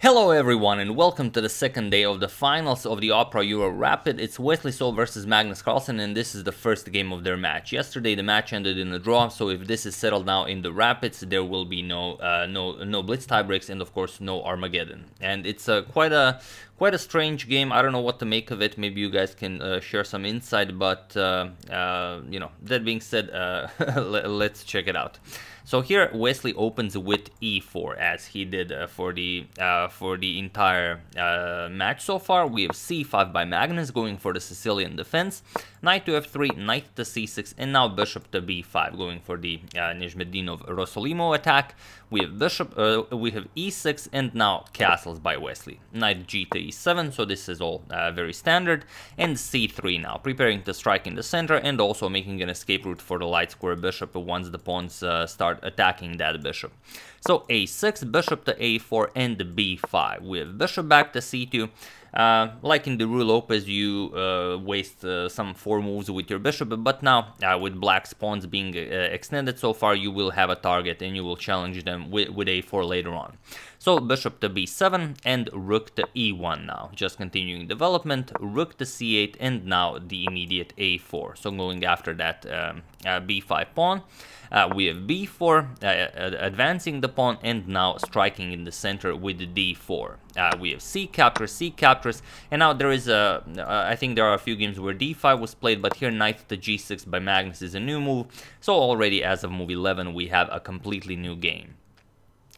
Hello everyone and welcome to the second day of the finals of the Opera Euro Rapid. It's Wesley So versus Magnus Carlsen and this is the first game of their match. Yesterday the match ended in a draw, so if this is settled now in the Rapids, there will be no Blitz tiebreaks and of course no Armageddon. And it's quite a strange game. I don't know what to make of it. Maybe you guys can share some insight, but that being said, let's check it out. So here Wesley opens with e4 as he did for the entire match so far. We have c5 by Magnus going for the Sicilian defense, knight to f3, knight to c6, and now bishop to b5 going for the Nizhmetdinov Rossolimo attack. We have we have e6 and now castles by Wesley. Knight g to e7, so this is all very standard, and c3 now, preparing to strike in the center and also making an escape route for the light square bishop once the pawns start attacking that bishop. So a6, bishop to a4, and b5. We have bishop back to c2. Like in the Ruy Lopez, you waste some 4 moves with your bishop, but now with black's pawns being extended so far, you will have a target and you will challenge them with a4 later on. So bishop to b7 and rook to e1 now, just continuing development, rook to c8, and now the immediate a4, so going after that b5 pawn. We have b4, advancing the pawn, and now striking in the center with d4. We have c captures, and now there is I think there are a few games where d5 was played, but here knight to g6 by Magnus is a new move, so already as of move 11 we have a completely new game.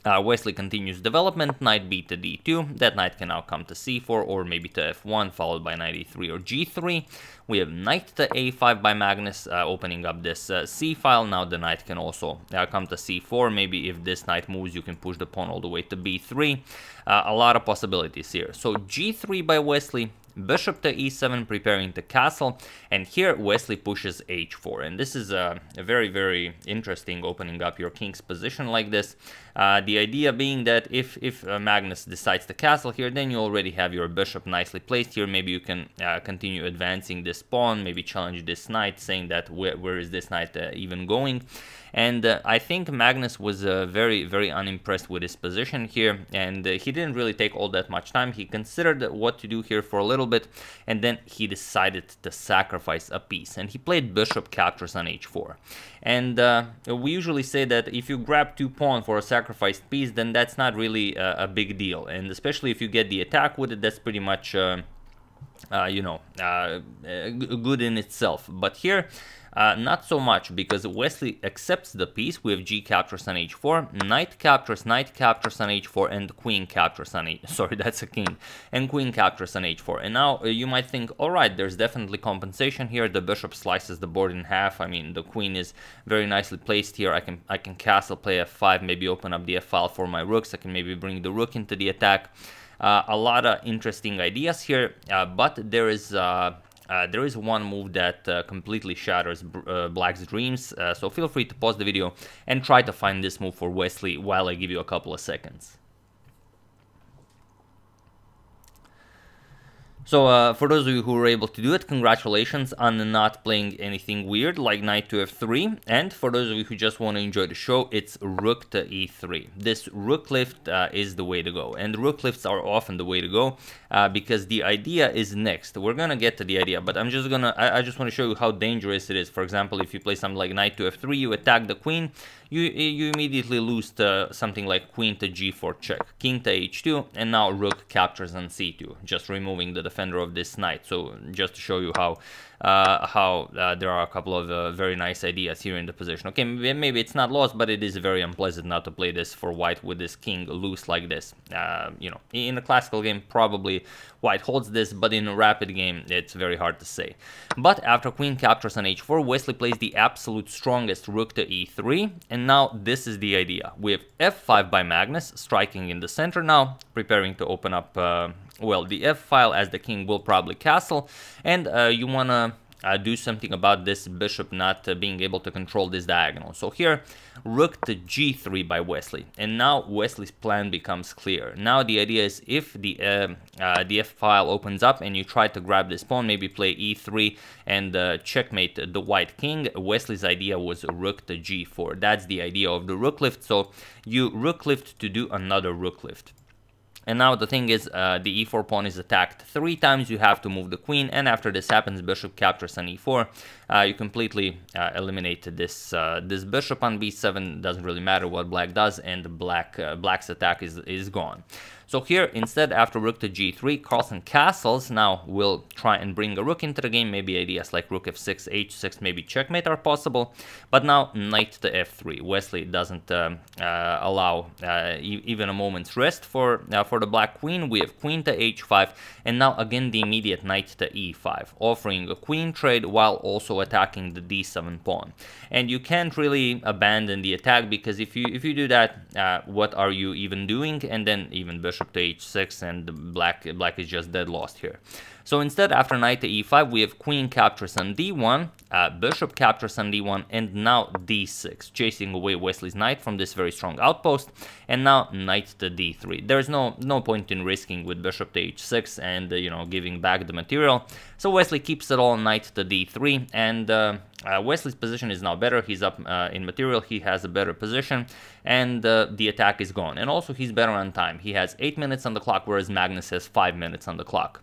Wesley continues development, knight b to d2, that knight can now come to c4 or maybe to f1, followed by knight e3 or g3. We have knight to a5 by Magnus, opening up this c file. Now the knight can also come to c4, maybe if this knight moves you can push the pawn all the way to b3. A lot of possibilities here. So g3 by Wesley, bishop to e7, preparing to castle, and here Wesley pushes h4, and this is a very, very interesting, opening up your king's position like this. The idea being that if Magnus decides to castle here, then you already have your bishop nicely placed here. Maybe you can continue advancing this pawn, maybe challenge this knight, saying that where is this knight even going. And I think Magnus was very, very unimpressed with his position here, and he didn't really take all that much time. He considered what to do here for a little bit, and then he decided to sacrifice a piece, and he played bishop captures on h4. And we usually say that if you grab 2 pawns for a sacrificed piece, then that's not really a big deal, and especially if you get the attack with it, that's pretty much good in itself. But here not so much, because Wesley accepts the piece. We have g captures on h4, knight captures on h4, and queen captures on sorry, that's a king, and queen captures on h4. And now you might think, all right, there's definitely compensation here. The bishop slices the board in half. I mean, the queen is very nicely placed here. I can castle, play f5, maybe open up the f file for my rooks. I can maybe bring the rook into the attack. A lot of interesting ideas here, but there is one move that completely shatters Black's dreams, so feel free to pause the video and try to find this move for Wesley while I give you a couple of seconds. So for those of you who were able to do it, congratulations on not playing anything weird like knight to f3. And for those of you who just want to enjoy the show, it's rook to e3. This rook lift is the way to go, and rook lifts are often the way to go because the idea is next. We're gonna get to the idea, but I just want to show you how dangerous it is. For example, if you play something like knight to f3, you attack the queen, you immediately lose to something like queen to g4 check, king to h2, and now rook captures on c2, just removing the defender of this knight. So just to show you how there are a couple of very nice ideas here in the position. Okay, maybe it's not lost, but it is very unpleasant not to play this for white with this king loose like this. In a classical game, probably white holds this, but in a rapid game, it's very hard to say. But after queen captures on h4, Wesley plays the absolute strongest rook to e3, and now this is the idea. We have f5 by Magnus, striking in the center now, preparing to open up well, the f file, as the king will probably castle, and you want to do something about this bishop not being able to control this diagonal. So here, rook to g3 by Wesley, and now Wesley's plan becomes clear. Now the idea is, if the f file opens up and you try to grab this pawn, maybe play e3 and checkmate the white king, Wesley's idea was rook to g4. That's the idea of the rook lift. So you rook lift to do another rook lift. And now the thing is, the e4 pawn is attacked 3 times, you have to move the queen, and after this happens, bishop captures on e4, you completely eliminate this this bishop on b7, doesn't really matter what black does, and black's attack is gone. So here, instead, after rook to g3, Carlsen castles. Now we'll try and bring a rook into the game. Maybe ideas like rook f6, h6, maybe checkmate are possible. But now knight to f3. Wesley doesn't allow even a moment's rest for the black queen. We have queen to h5, and now again the immediate knight to e5, offering a queen trade while also attacking the d7 pawn. And you can't really abandon the attack, because if you do that, what are you even doing? And then even bishop to h6, and black is just dead lost here. So instead, after knight to e5, we have queen captures on d1, bishop captures on d1, and now d6, chasing away Wesley's knight from this very strong outpost, and now knight to d3. There's no point in risking with bishop to h6 and giving back the material. So Wesley keeps it all knight to d3, and Wesley's position is now better. He's up in material, he has a better position, and the attack is gone. And also he's better on time. He has 8 minutes on the clock, whereas Magnus has 5 minutes on the clock.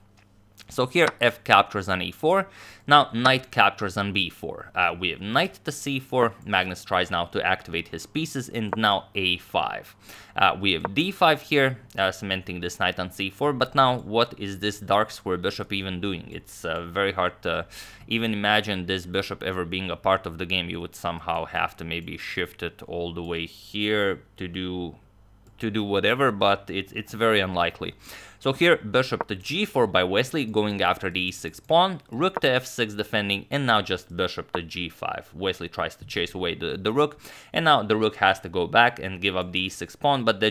So here f captures on e4, now knight captures on b4. We have knight to c4, Magnus tries now to activate his pieces, and now a5. We have d5 here, cementing this knight on c4, but now what is this dark square bishop even doing? It's very hard to even imagine this bishop ever being a part of the game. You would somehow have to maybe shift it all the way here to do whatever, but it's very unlikely. So here, bishop to g4 by Wesley, going after the e6 pawn, rook to f6 defending, and now just bishop to g5. Wesley tries to chase away the rook, and now the rook has to go back and give up the e6 pawn, but that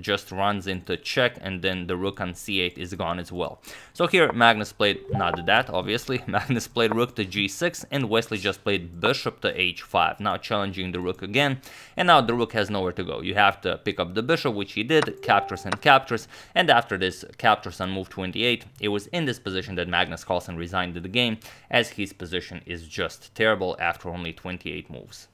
just runs into check, and then the rook on c8 is gone as well. So here, Magnus played, not that obviously, Magnus played rook to g6, and Wesley just played bishop to h5, now challenging the rook again, and now the rook has nowhere to go. You have to pick up the bishop, which he did, captures, and after this captures on move 28, it was in this position that Magnus Carlsen resigned the game, as his position is just terrible after only 28 moves.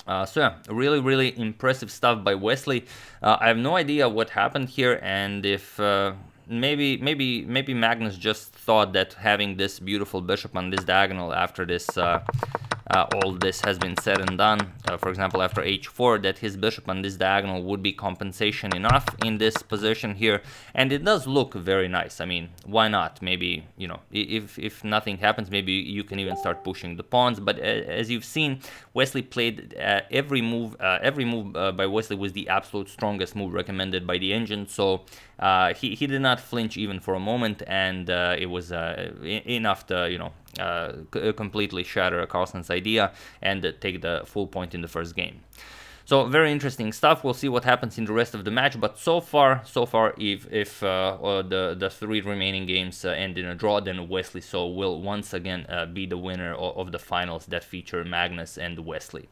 So yeah, really impressive stuff by Wesley. I have no idea what happened here, and if maybe Magnus just thought that having this beautiful bishop on this diagonal after this all this has been said and done, for example after h4, that his bishop on this diagonal would be compensation enough in this position here, and it does look very nice. I mean, why not? Maybe, if nothing happens, maybe you can even start pushing the pawns. But as you've seen, Wesley played every move by Wesley was the absolute strongest move recommended by the engine, so he did not flinch even for a moment, and it was enough to completely shatter Carlsen's idea and take the full point in the first game. So very interesting stuff. We'll see what happens in the rest of the match, but so far if the 3 remaining games end in a draw, then Wesley So will once again be the winner of the finals that feature Magnus and Wesley.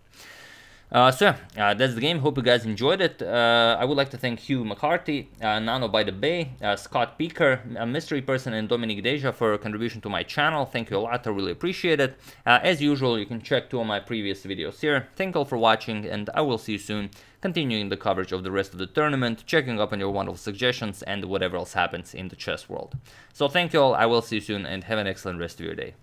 So that's the game. Hope you guys enjoyed it. I would like to thank Hugh McCarthy, Nano by the Bay, Scott Peaker, Mystery Person, and Dominic Deja for contribution to my channel. Thank you a lot. I really appreciate it. As usual, you can check 2 of my previous videos here. Thank you all for watching, and I will see you soon, continuing the coverage of the rest of the tournament, checking up on your wonderful suggestions, and whatever else happens in the chess world. So thank you all. I will see you soon, and have an excellent rest of your day.